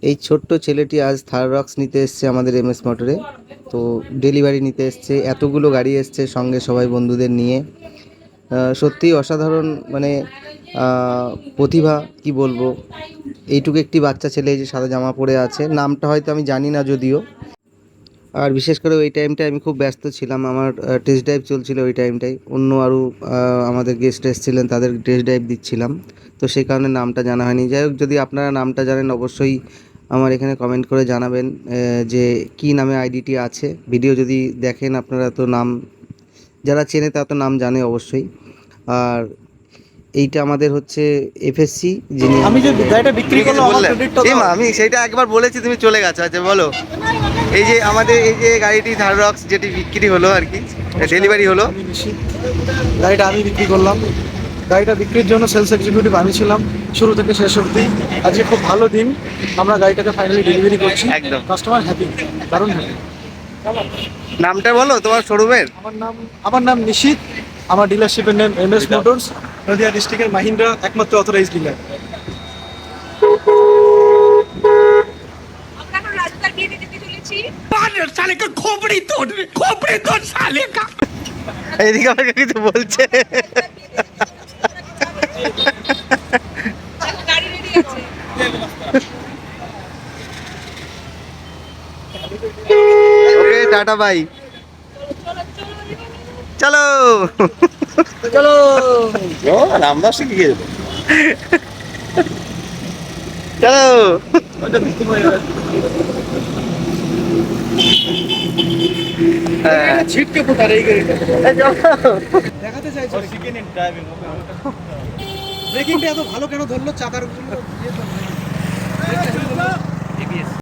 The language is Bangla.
এই ছোট্ট ছেলেটি আজ থার রক্স নিতে এসছে আমাদের এমএস মোটরে। তো ডেলিভারি নিতে এসছে, এতগুলো গাড়ি এসছে সঙ্গে সবাই বন্ধুদের নিয়ে। সত্যিই অসাধারণ, মানে প্রতিভা কি বলবো। এইটুকু একটি বাচ্চা ছেলে এই যে সাদা জামা পরে আছে, নামটা হয়তো আমি জানি না যদিও। আর বিশেষ করে ওই টাইমটায় আমি খুব ব্যস্ত ছিলাম, আমার টেস্ট ড্রাইভ চলছিল ওই টাইমটায়, অন্য আরও আমাদের গেস্ট এসেছিলেন, তাদের টেস্ট ড্রাইভ দিচ্ছিলাম। তো সেই কারণে নামটা জানা হয়নি। যাই হোক, যদি আপনারা নামটা জানেন অবশ্যই আমার এখানে কমেন্ট করে জানাবেন যে কী নামে আইডিটি আছে। ভিডিও যদি দেখেন আপনারা তো নাম, যারা চেনে তারা তো নাম জানে অবশ্যই। আর এইটা আমাদের হচ্ছে এফএসসি, যিনি আমি যে গাড়িটা বিক্রি করলাম আমার ক্রেডিটটা দাও। আমি সেইটা একবার বলেছি, তুমি চলে গেছো। আচ্ছা বলো, এই যে আমাদের এই যে গাড়িটি থার রক্স যেটি বিক্রি হলো আর কি, ডেলিভারি হলো। আমি নিশ্চিত গাড়িটা আমি বিক্রি করলাম। গাড়িটা বিক্রির জন্য সেলস এক্সিকিউটিভ আমি ছিলাম শুরু থেকে শেষ অবধি। আজকে খুব ভালো দিন, আমরা গাড়িটাকে ফাইনালি ডেলিভারি করছি। একদম। কাস্টমার হ্যাপি, দারুণ হ্যাপি। নামটা বলো তোমার শোরুমের। আমার নাম নিশিত, আমার ডিলারশিপের নেম এমএস মোটরস, নদিয়া ডিস্ট্রিক্টের মাহিন্দ্রা একমাত্র অথরাইজড ডিলার। এদিকে আমাকে কিছু বলছে। ওকে, টাটা বাই, চলো চলো নামটা শিখে গেছে, চলো। ছিটকে ফোটার এই গাড়িটা দেখাতে চাইছো ব্রেকিংটা এত ভালো কেন ধরলো, চাকার